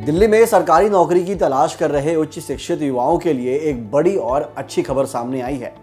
दिल्ली में सरकारी नौकरी की तलाश कर रहे उच्च शिक्षित युवाओं के लिए एक बड़ी और अच्छी खबर सामने आई है।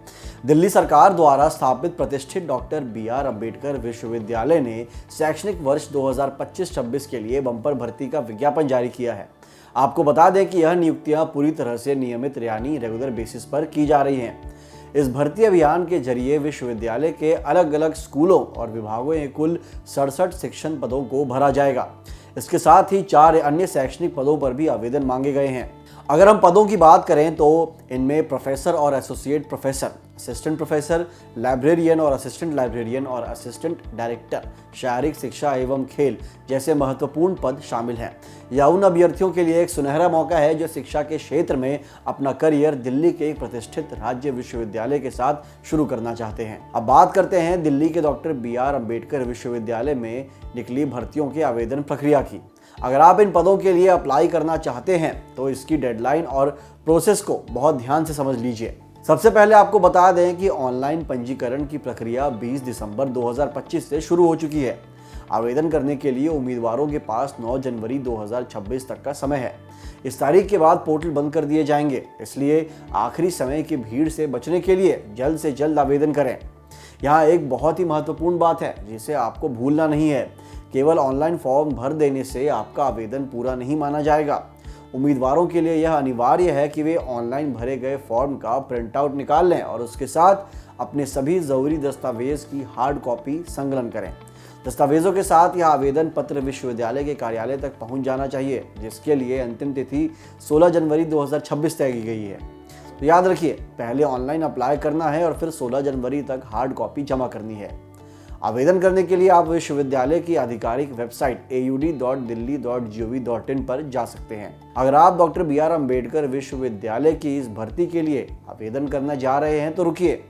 दिल्ली सरकार द्वारा स्थापित प्रतिष्ठित डॉक्टर बी.आर. अम्बेडकर विश्वविद्यालय ने शैक्षणिक वर्ष 2025-26 के लिए बम्पर भर्ती का विज्ञापन जारी किया है। आपको बता दें कि यह नियुक्तियां पूरी तरह से नियमित यानी रेगुलर बेसिस पर की जा रही हैं। इस भर्ती अभियान के जरिए विश्वविद्यालय के अलग अलग स्कूलों और विभागों में कुल 67 शिक्षण पदों को भरा जाएगा। इसके साथ ही 4 अन्य शैक्षणिक पदों पर भी आवेदन मांगे गए हैं। अगर हम पदों की बात करें तो इनमें प्रोफेसर और associate professor, assistant professor, librarian और असिस्टेंट लाइब्रेरियन और असिस्टेंट डायरेक्टर, शारीरिक शिक्षा एवं खेल जैसे महत्वपूर्ण पद शामिल हैं। यह उन अभ्यर्थियों के लिए एक सुनहरा मौका है जो शिक्षा के क्षेत्र में अपना करियर दिल्ली के एक प्रतिष्ठित राज्य विश्वविद्यालय के साथ शुरू करना चाहते हैं। अब बात करते हैं दिल्ली के डॉक्टर बी.आर. अम्बेडकर विश्वविद्यालय में निकली भर्तियों की आवेदन प्रक्रिया की। अगर आप इन पदों के लिए अप्लाई करना चाहते हैं तो इसकी डेडलाइन और प्रोसेस को बहुत ध्यान से समझ लीजिए। सबसे पहले आपको बता दें कि ऑनलाइन पंजीकरण की प्रक्रिया 20 दिसंबर 2025 से शुरू हो चुकी है। आवेदन करने के लिए उम्मीदवारों के पास 9 जनवरी 2026 तक का समय है। इस तारीख के बाद पोर्टल बंद कर दिए जाएंगे, इसलिए आखिरी समय की भीड़ से बचने के लिए जल्द से जल्द आवेदन करें। यहाँ एक बहुत ही महत्वपूर्ण बात है जिसे आपको भूलना नहीं है। केवल ऑनलाइन फॉर्म भर देने से आपका आवेदन पूरा नहीं माना जाएगा। उम्मीदवारों के लिए यह अनिवार्य है कि वे ऑनलाइन भरे गए फॉर्म का प्रिंट आउट निकाल लें और उसके साथ अपने सभी ज़रूरी दस्तावेज की हार्ड कॉपी संकलन करें। दस्तावेजों के साथ यह आवेदन पत्र विश्वविद्यालय के कार्यालय तक पहुंच जाना चाहिए, जिसके लिए अंतिम तिथि 16 जनवरी 2026 तय की गई है। तो याद रखिए, पहले ऑनलाइन अप्लाई करना है और फिर 16 जनवरी तक हार्ड कॉपी जमा करनी है। आवेदन करने के लिए आप विश्वविद्यालय की आधिकारिक वेबसाइट aud.delhi.gov.in पर जा सकते हैं। अगर आप डॉक्टर बी.आर. अम्बेडकर विश्वविद्यालय की इस भर्ती के लिए आवेदन करना जा रहे हैं तो रुकिए।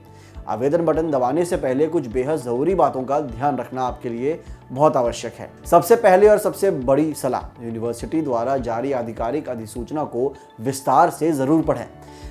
आवेदन बटन दबाने से पहले कुछ बेहद जरूरी बातों का ध्यान रखना आपके लिए बहुत आवश्यक है। सबसे पहले और सबसे बड़ी सलाह, यूनिवर्सिटी द्वारा जारी आधिकारिक अधिसूचना को विस्तार से जरूर पढ़ें।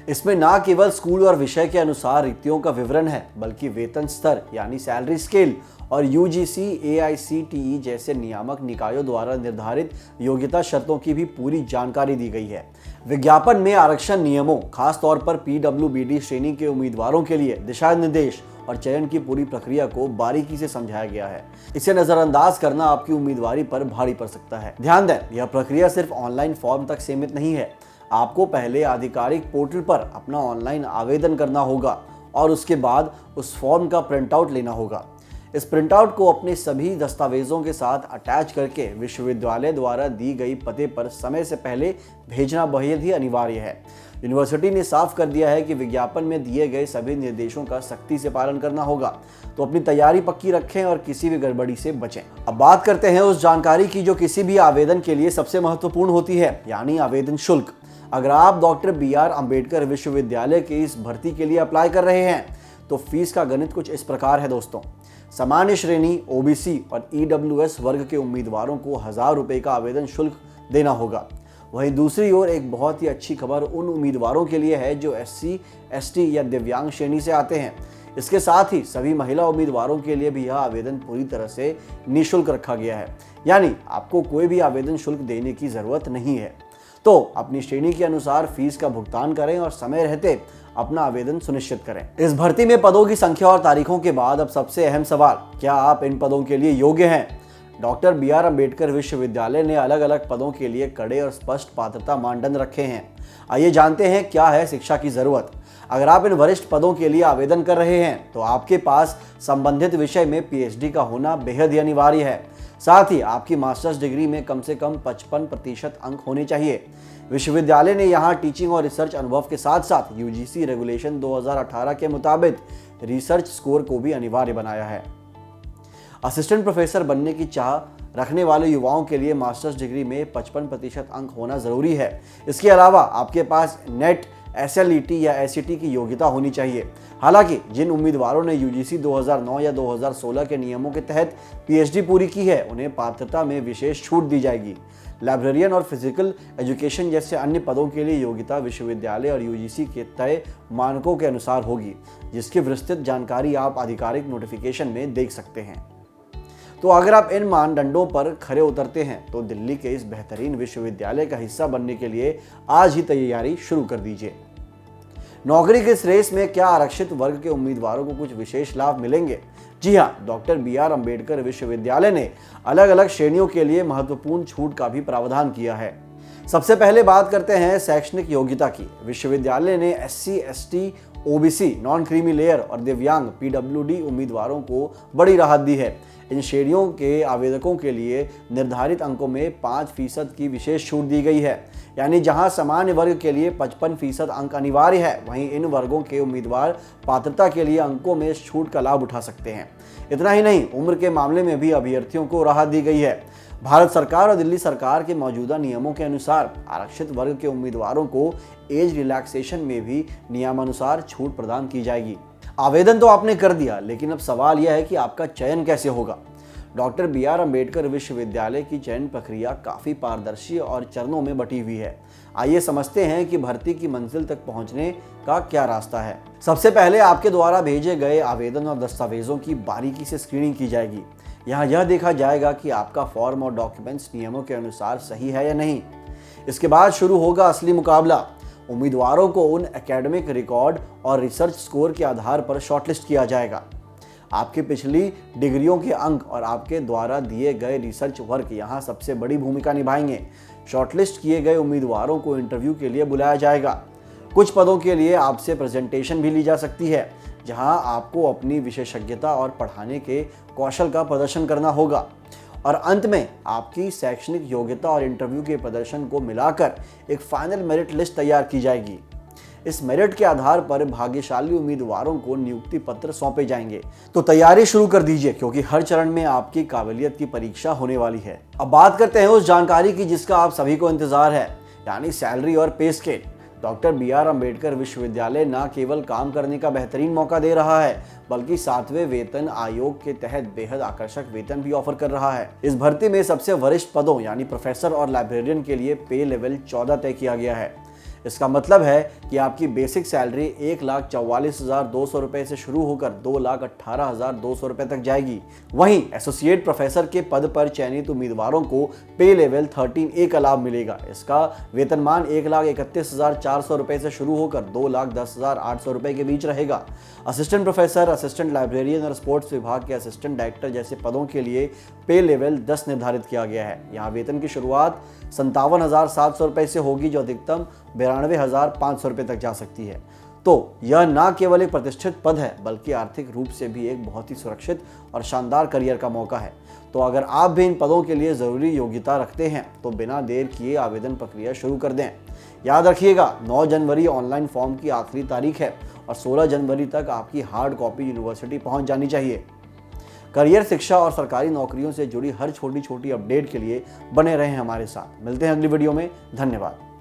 इसमें ना केवल स्कूल और विषय के अनुसार रिक्तियों का विवरण है, बल्कि वेतन स्तर यानी सैलरी स्केल और यूजीसी, एआईसीटीई जैसे नियामक निकायों द्वारा निर्धारित योग्यता शर्तों की भी पूरी जानकारी दी गई है। विज्ञापन में आरक्षण नियमों, खास तौर पर पीडब्ल्यूबीडी श्रेणी के उम्मीदवारों के लिए दिशा निर्देश और चयन की पूरी प्रक्रिया को बारीकी से समझाया गया है। इसे नजरअंदाज करना आपकी उम्मीदवारी पर भारी पड़ सकता है। ध्यान दें, यह प्रक्रिया सिर्फ ऑनलाइन फॉर्म तक सीमित नहीं है। आपको पहले आधिकारिक पोर्टल पर अपना ऑनलाइन आवेदन करना होगा और उसके बाद उस फॉर्म का प्रिंट आउट लेना होगा। इस प्रिंट आउट को अपने सभी दस्तावेजों के साथ अटैच करके विश्वविद्यालय द्वारा दी गई पते पर समय से पहले भेजना बेहद ही अनिवार्य है। यूनिवर्सिटी ने साफ कर दिया है कि विज्ञापन में दिए गए सभी निर्देशों का सख्ती से पालन करना होगा, तो अपनी तैयारी पक्की रखें और किसी भी गड़बड़ी से बचें। अब बात करते हैं उस जानकारी की जो किसी भी आवेदन के लिए सबसे महत्वपूर्ण होती है, यानी आवेदन शुल्क। अगर आप डॉक्टर बी.आर. अम्बेडकर विश्वविद्यालय की इस भर्ती के लिए अप्लाई कर रहे हैं तो फीस का गणित कुछ इस प्रकार है दोस्तों। सामान्य श्रेणी, ओबीसी और ईडब्ल्यूएस वर्ग के उम्मीदवारों को 1000 रुपये का आवेदन शुल्क देना होगा। वहीं दूसरी ओर एक बहुत ही अच्छी खबर उन उम्मीदवारों के लिए है जो एससी, एसटी या दिव्यांग श्रेणी से आते हैं। इसके साथ ही सभी महिला उम्मीदवारों के लिए भी यह आवेदन पूरी तरह से निःशुल्क रखा गया है, यानी आपको कोई भी आवेदन शुल्क देने की जरूरत नहीं है। तो अपनी श्रेणी के अनुसार फीस का भुगतान करें और समय रहते अपना आवेदन सुनिश्चित करें। इस भर्ती में पदों की संख्या और तारीखों के बाद अब सबसे अहम सवाल, क्या आप इन पदों के लिए योग्य हैं? Doctor B R. अम्बेडकर विश्वविद्यालय ने अलग अलग पदों के लिए कड़े और स्पष्ट पात्रता मानदंड रखे हैं। आइए जानते हैं क्या है शिक्षा की जरूरत। अगर आप इन वरिष्ठ पदों के लिए आवेदन कर रहे हैं तो आपके पास संबंधित विषय में पीएचडी का होना बेहद ही अनिवार्य है। साथ ही आपकी मास्टर्स डिग्री में कम से कम 55% अंक होने चाहिए। विश्वविद्यालय ने यहाँ टीचिंग और रिसर्च अनुभव के साथ साथ यूजीसी रेगुलेशन 2018 के मुताबिक रिसर्च स्कोर को भी अनिवार्य बनाया है। असिस्टेंट प्रोफेसर बनने की चाह रखने वाले युवाओं के लिए मास्टर्स डिग्री में 55% अंक होना जरूरी है। इसके अलावा आपके पास नेट, एसएलईटी या एसईटी की योग्यता होनी चाहिए। हालांकि जिन उम्मीदवारों ने यूजीसी 2009 या 2016 के नियमों के तहत पीएचडी पूरी की है, उन्हें पात्रता में विशेष छूट दी जाएगी। लाइब्रेरियन और फिजिकल एजुकेशन जैसे अन्य पदों के लिए योग्यता विश्वविद्यालय और यूजीसी के तय मानकों के अनुसार होगी, जिसकी विस्तृत जानकारी आप आधिकारिक नोटिफिकेशन में देख सकते हैं। तो अगर आप इन मानदंडों पर खरे उतरते हैं तो दिल्ली के इस बेहतरीन विश्वविद्यालय का हिस्सा बनने के लिए आज ही तैयारी शुरू कर दीजिए। नौकरी के इस रेस में क्या आरक्षित वर्ग के उम्मीदवारों को कुछ विशेष लाभ मिलेंगे? जी हाँ, डॉक्टर BR अम्बेडकर विश्वविद्यालय ने अलग अलग श्रेणियों के लिए महत्वपूर्ण छूट का भी प्रावधान किया है। सबसे पहले बात करते हैं शैक्षणिक योग्यता की। विश्वविद्यालय ने SC, ST, OBC, non creamy layer और दिव्यांग PWD उम्मीदवारों को बड़ी राहत दी है। इन श्रेणियों के आवेदकों के लिए निर्धारित अंकों में 5% की विशेष छूट दी गई है। यानी जहां सामान्य वर्ग के लिए 55% अंक अनिवार्य है, वहीं इन वर्गों के उम्मीदवार पात्रता के लिए अंकों में इस छूट का लाभ उठा सकते हैं। इतना ही नहीं, उम्र के मामले में भी अभ्यर्थियों को राहत दी गई है। भारत सरकार और दिल्ली सरकार के मौजूदा नियमों के अनुसार आरक्षित वर्ग के उम्मीदवारों को एज रिलैक्सेशन में भी नियमानुसार छूट प्रदान की जाएगी। आवेदन तो आपने कर दिया, लेकिन अब सवाल यह है कि आपका चयन कैसे होगा। डॉक्टर BR अम्बेडकर विश्वविद्यालय की चयन प्रक्रिया काफ़ी पारदर्शी और चरणों में बटी हुई है। आइए समझते हैं कि भर्ती की मंजिल तक पहुंचने का क्या रास्ता है। सबसे पहले आपके द्वारा भेजे गए आवेदन और दस्तावेजों की बारीकी से स्क्रीनिंग की जाएगी। यहाँ यह देखा जाएगा कि आपका फॉर्म और डॉक्यूमेंट्स नियमों के अनुसार सही है या नहीं। इसके बाद शुरू होगा असली मुकाबला। उम्मीदवारों को उन एकेडमिक रिकॉर्ड और रिसर्च स्कोर के आधार पर शॉर्टलिस्ट किया जाएगा। आपकी पिछली डिग्रियों के अंक और आपके द्वारा दिए गए रिसर्च वर्क यहाँ सबसे बड़ी भूमिका निभाएंगे। शॉर्टलिस्ट किए गए उम्मीदवारों को इंटरव्यू के लिए बुलाया जाएगा। कुछ पदों के लिए आपसे प्रेजेंटेशन भी ली जा सकती है, जहां आपको अपनी विशेषज्ञता और पढ़ाने के कौशल का प्रदर्शन करना होगा। और अंत में आपकी शैक्षणिक योग्यता और इंटरव्यू के प्रदर्शन को मिलाकर एक फाइनल मेरिट लिस्ट तैयार की जाएगी। इस मेरिट के आधार पर भाग्यशाली उम्मीदवारों को नियुक्ति पत्र सौंपे जाएंगे। तो तैयारी शुरू कर दीजिए, क्योंकि हर चरण में आपकी काबिलियत की परीक्षा होने वाली है। अब बात करते हैं उस जानकारी की जिसका आप सभी को इंतजार है, यानी सैलरी और पे स्केल। डॉक्टर BR अम्बेडकर विश्वविद्यालय न केवल काम करने का बेहतरीन मौका दे रहा है, बल्कि 7वें वेतन आयोग के तहत बेहद आकर्षक वेतन भी ऑफर कर रहा है। इस भर्ती में सबसे वरिष्ठ पदों यानी प्रोफेसर और लाइब्रेरियन के लिए पे लेवल 14 तय किया गया है। इसका मतलब है कि आपकी बेसिक सैलरी 1,44,200 रुपये से शुरू होकर 2,18,200 रुपये तक जाएगी। वहीं एसोसिएट प्रोफेसर के पद पर चयनित उम्मीदवारों को पे लेवल 13A का लाभ मिलेगा। इसका वेतनमान 1,31,400 रुपये से शुरू होकर 2,10,800 रुपये के बीच रहेगा। असिस्टेंट प्रोफेसर, असिस्टेंट लाइब्रेरियन और स्पोर्ट्स विभाग के असिस्टेंट डायरेक्टर जैसे पदों के लिए पे लेवल 10 निर्धारित किया गया है। यहाँ वेतन की शुरुआत 57,700 रुपये से होगी, जो अधिकतम 92,500 रुपये तक जा सकती है। तो यह न केवल एक प्रतिष्ठित पद है, बल्कि आर्थिक रूप से भी एक बहुत ही सुरक्षित और शानदार करियर का मौका है। तो अगर आप भी इन पदों के लिए ज़रूरी योग्यता रखते हैं तो बिना देर किए आवेदन प्रक्रिया शुरू कर दें। याद रखिएगा, 9 जनवरी ऑनलाइन फॉर्म की आखिरी तारीख है और 16 जनवरी तक आपकी हार्ड कॉपी यूनिवर्सिटी पहुंच जानी चाहिए। करियर, शिक्षा और सरकारी नौकरियों से जुड़ी हर छोटी छोटी अपडेट के लिए बने रहें हमारे साथ। मिलते हैं अगली वीडियो में। धन्यवाद।